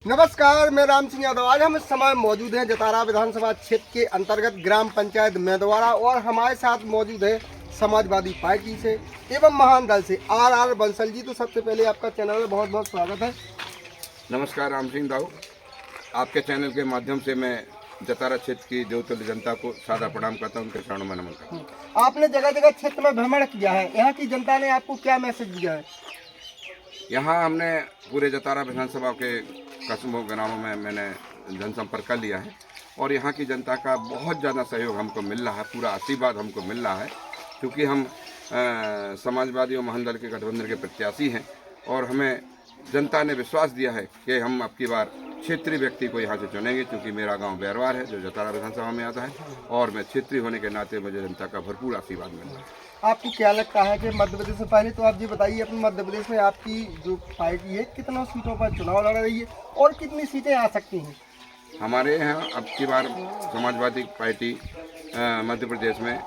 नमस्कार, मैं राम सिंह यादव। आज हम इस समय मौजूद हैं जतारा विधानसभा क्षेत्र के अंतर्गत ग्राम पंचायत मेदवाड़ा और हमारे साथ मौजूद है समाजवादी पार्टी से एवं महान दल से आर बंसल जी। तो सबसे पहले आपका चैनल में बहुत बहुत स्वागत है। नमस्कार राम सिंह दाऊ, आपके चैनल के माध्यम से मैं जतारा क्षेत्र की ज्योतिर्लिय जनता को सादा प्रणाम करता हूँ, उनके चरणों में नमन करता हूँ। आपने जगह जगह क्षेत्र में भ्रमण किया है, यहाँ की जनता ने आपको क्या मैसेज दिया है? यहाँ हमने पूरे जतारा विधानसभा के कस्बों ग्रामों में मैंने जनसंपर्क कर लिया है और यहाँ की जनता का बहुत ज़्यादा सहयोग हमको मिल रहा है, पूरा आशीर्वाद हमको मिल रहा है, क्योंकि हम समाजवादी और महान दल के गठबंधन के प्रत्याशी हैं और हमें जनता ने विश्वास दिया है कि हम अब की बार क्षेत्रीय व्यक्ति को यहाँ से चुनेंगे, क्योंकि मेरा गांव बैरवार है जो जतारा विधानसभा में आता है और मैं क्षेत्रीय होने के नाते मुझे जनता का भरपूर आशीर्वाद मिल रहा है। आपको क्या लगता है कि मध्य प्रदेश में, पहले तो आप ये बताइए अपने मध्य प्रदेश में आपकी जो पार्टी है कितना सीटों पर चुनाव लड़ रही है और कितनी सीटें आ सकती हैं? हमारे यहाँ अब की बार समाजवादी पार्टी मध्य प्रदेश में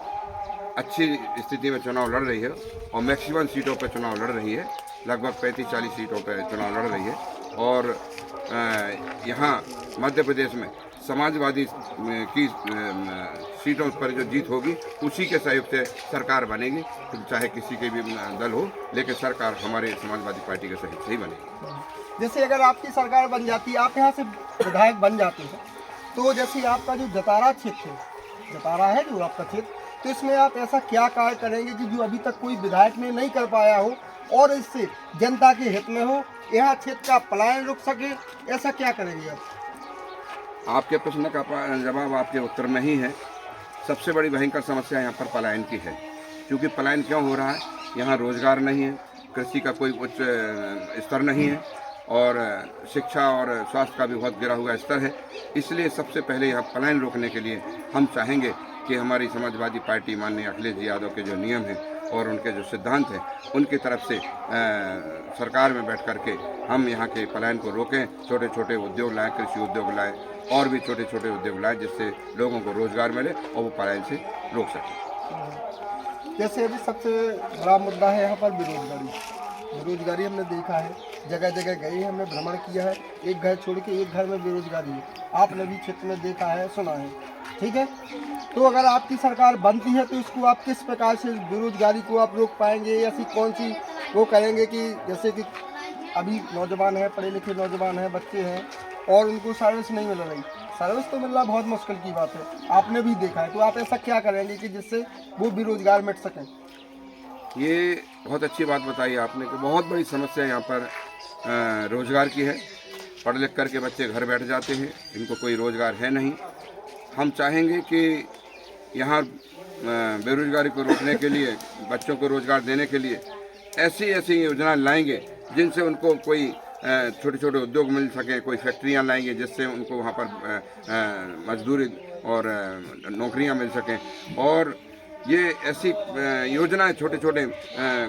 अच्छी स्थिति में चुनाव लड़ रही है और मैक्सिमम सीटों पर चुनाव लड़ रही है, लगभग 35-40 सीटों पर चुनाव लड़ रही है और यहाँ मध्य प्रदेश में समाजवादी की सीटों पर जो जीत होगी उसी के सहयोग से सरकार बनेगी, तो चाहे किसी के भी दल हो, लेकिन सरकार हमारे समाजवादी पार्टी के सहयोग से ही बनेगी। जैसे अगर आपकी सरकार बन जाती है, आप यहाँ से विधायक बन जाते हैं, तो जैसे आपका जो जतारा क्षेत्र है, जतारा है जो आपका क्षेत्र, तो इसमें आप ऐसा क्या कार्य करेंगे कि जो अभी तक कोई विधायक ने नहीं कर पाया हो और इससे जनता के हित में हो, यहाँ क्षेत्र का पलायन रुक सके, ऐसा क्या करेंगे आप? आपके प्रश्न का जवाब आपके उत्तर में ही है। सबसे बड़ी भयंकर समस्या यहाँ पर पलायन की है, क्योंकि पलायन क्यों हो रहा है? यहाँ रोजगार नहीं है, कृषि का कोई उच्च स्तर नहीं है और शिक्षा और स्वास्थ्य का भी बहुत गिरा हुआ स्तर है। इसलिए सबसे पहले यहाँ पलायन रोकने के लिए हम चाहेंगे कि हमारी समाजवादी पार्टी माननीय अखिलेश जी यादव के जो नियम हैं और उनके जो सिद्धांत हैं उनकी तरफ से सरकार में बैठ करके हम यहाँ के पलायन को रोकें, छोटे छोटे उद्योग लाएं, कृषि उद्योग लाएं और भी छोटे छोटे उद्योग लाएं, जिससे लोगों को रोजगार मिले और वो पलायन से रोक सकें। जैसे अभी सबसे बड़ा मुद्दा है यहाँ पर बेरोजगारी हमने देखा है, जगह जगह गए, हमने भ्रमण किया है, एक घर छोड़ के एक घर में बेरोजगारी है, आपने भी क्षेत्र में देखा है, सुना है, ठीक है? तो अगर आपकी सरकार बनती है तो इसको आप किस प्रकार से बेरोजगारी को आप रोक पाएंगे? ऐसी कौन सी वो करेंगे कि जैसे कि अभी नौजवान हैं, पढ़े लिखे नौजवान हैं, बच्चे हैं और उनको सर्विस नहीं मिल रही, सर्विस तो मिलना बहुत मुश्किल की बात है, आपने भी देखा है, तो आप ऐसा क्या करेंगे कि जिससे वो बेरोजगार मिट सकें? ये बहुत अच्छी बात बताई आपने कि बहुत बड़ी समस्या यहाँ पर रोजगार की है। पढ़ लिख कर के बच्चे घर बैठ जाते हैं, इनको कोई रोजगार है नहीं। हम चाहेंगे कि यहाँ बेरोजगारी को रोकने के लिए, बच्चों को रोजगार देने के लिए ऐसी ऐसी योजनाएं लाएंगे जिनसे उनको कोई छोटे छोटे उद्योग मिल सकें, कोई फैक्ट्रियाँ लाएंगे जिससे उनको वहाँ पर मजदूरी और नौकरियाँ मिल सकें और ये ऐसी योजनाएं छोटे छोटे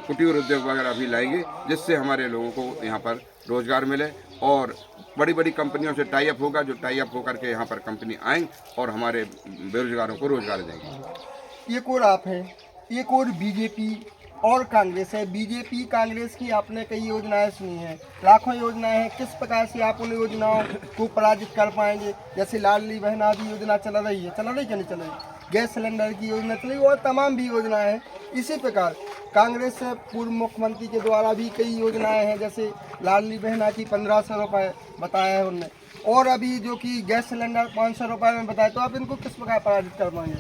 कुटीर उद्योग वगैरह भी लाएंगे जिससे हमारे लोगों को यहाँ पर रोजगार मिले और बड़ी बड़ी कंपनियों से टाई अप होगा, जो टाई अप होकर के यहाँ पर कंपनी आएंगे और हमारे बेरोजगारों को रोजगार देंगे। एक और आप हैं, एक और बीजेपी और कांग्रेस है। बीजेपी कांग्रेस की आपने कई योजनाएं सुनी हैं, लाखों योजनाएं हैं, किस प्रकार से आप उन योजनाओं को पराजित कर पाएंगे? जैसे लाडली बहन आदि योजना चल रही है, चल रही क्या नहीं चल रही, गैस सिलेंडर की योजना चली और तमाम भी योजनाएं हैं। इसी प्रकार कांग्रेस से पूर्व मुख्यमंत्री के द्वारा भी कई योजनाएं हैं, जैसे लाडली बहना की 1500 रुपये बताया है उनने और अभी जो कि गैस सिलेंडर 500 रुपये में बताया, तो आप इनको किस प्रकार पराजित कर पाएंगे?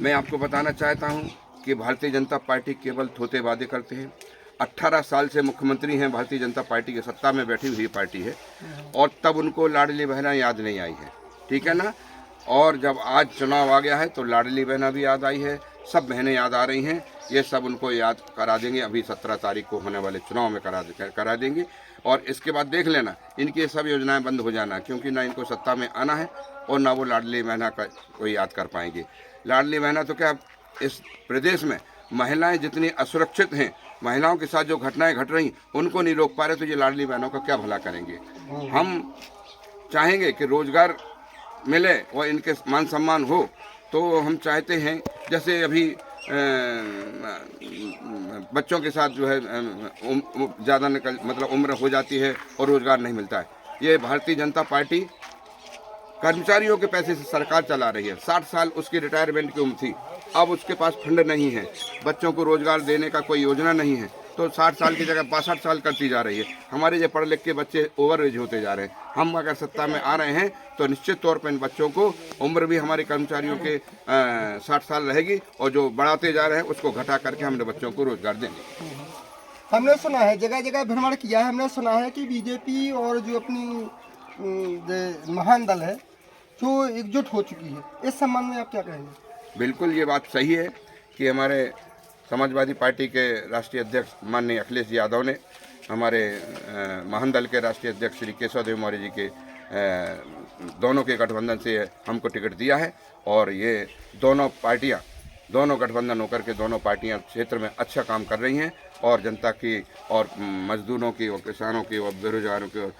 मैं आपको बताना चाहता हूँ कि भारतीय जनता पार्टी केवल थोते वादे करते हैं। 18 साल से मुख्यमंत्री हैं, भारतीय जनता पार्टी की सत्ता में बैठी हुई पार्टी है और तब उनको लाडली बहना याद नहीं आई है, ठीक है ना? और जब आज चुनाव आ गया है तो लाडली बहना भी याद आई है, सब बहनें याद आ रही हैं, ये सब उनको याद करा देंगे। अभी 17 तारीख को होने वाले चुनाव में करा देंगे और इसके बाद देख लेना इनकी सब योजनाएं बंद हो जाना, क्योंकि ना इनको सत्ता में आना है और ना वो लाडली बहना का कोई याद कर पाएंगे। लाडली बहना तो क्या, इस प्रदेश में महिलाएं जितनी असुरक्षित हैं, महिलाओं के साथ जो घटनाएं घट रही उनको नहीं रोक पा रहे, तो ये लाडली बहनों का क्या भला करेंगे? हम चाहेंगे कि रोजगार मिले और इनके मान सम्मान हो, तो हम चाहते हैं जैसे अभी बच्चों के साथ जो है ज़्यादा मतलब उम्र हो जाती है और रोज़गार नहीं मिलता है। ये भारतीय जनता पार्टी कर्मचारियों के पैसे से सरकार चला रही है। 60 साल उसकी रिटायरमेंट की उम्र थी, अब उसके पास फंड नहीं है, बच्चों को रोज़गार देने का कोई योजना नहीं है, तो 60 साल की जगह 62 साल करती जा रही है। हमारे जो पढ़े लिखे बच्चे ओवर एज होते जा रहे हैं। हम अगर सत्ता में आ रहे हैं तो निश्चित तौर पर इन बच्चों को उम्र भी हमारे कर्मचारियों के 60 साल रहेगी और जो बढ़ाते जा रहे हैं उसको घटा करके हमने बच्चों को रोजगार देंगे। हमने सुना है, जगह जगह भ्रमण किया है, हमने सुना है कि बीजेपी और जो अपनी महान दल है जो एकजुट हो चुकी है, इस संबंध में आप क्या कहेंगे? बिल्कुल ये बात सही है कि हमारे समाजवादी पार्टी के राष्ट्रीय अध्यक्ष माननीय अखिलेश यादव ने हमारे महान दल के राष्ट्रीय अध्यक्ष श्री केशव देव मौर्य जी के दोनों के गठबंधन से हमको टिकट दिया है और ये दोनों पार्टियां, दोनों गठबंधन होकर के दोनों पार्टियां क्षेत्र में अच्छा काम कर रही हैं और जनता की और मजदूरों की और किसानों की और बेरोजगारों की और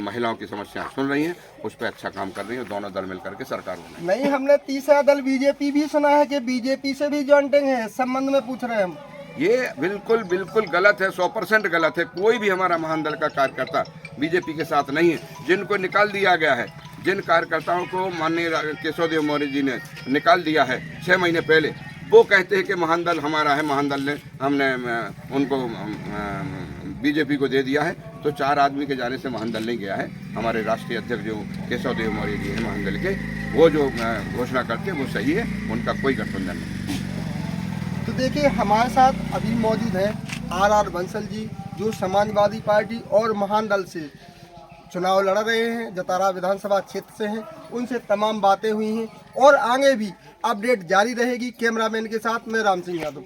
महिलाओं की समस्याएं सुन रही हैं, उस पर अच्छा काम कर रही हैं। दोनों दल मिलकर के सरकार बनाई। नहीं, हमने तीसरा दल बीजेपी भी सुना है कि बीजेपी से भी जॉइंटिंग है, इस संबंध में पूछ रहे हैं हम। ये बिल्कुल बिल्कुल गलत है, 100% गलत है। कोई भी हमारा महान दल का कार्यकर्ता बीजेपी के साथ नहीं है। जिनको निकाल दिया गया है, जिन कार्यकर्ताओं को माननीय केशव देव मौर्य जी ने निकाल दिया है 6 महीने पहले, वो कहते हैं कि महान दल हमारा है, महान दल ने हमने उनको बीजेपी को दे दिया है। तो 4 आदमी के जाने से महान दल नहीं गया है। हमारे राष्ट्रीय अध्यक्ष जो केशव देव मौर्य जी हैं महान दल के, वो जो घोषणा करते हैं वो सही है, उनका कोई गठबंधन नहीं। तो देखिए, हमारे साथ अभी मौजूद है आर बंसल जी, जो समाजवादी पार्टी और महान दल से चुनाव लड़ रहे हैं, जतारा विधानसभा क्षेत्र से हैं। उनसे तमाम बातें हुई हैं और आगे भी अपडेट जारी रहेगी। कैमरामैन के साथ मैं राम सिंह यादव।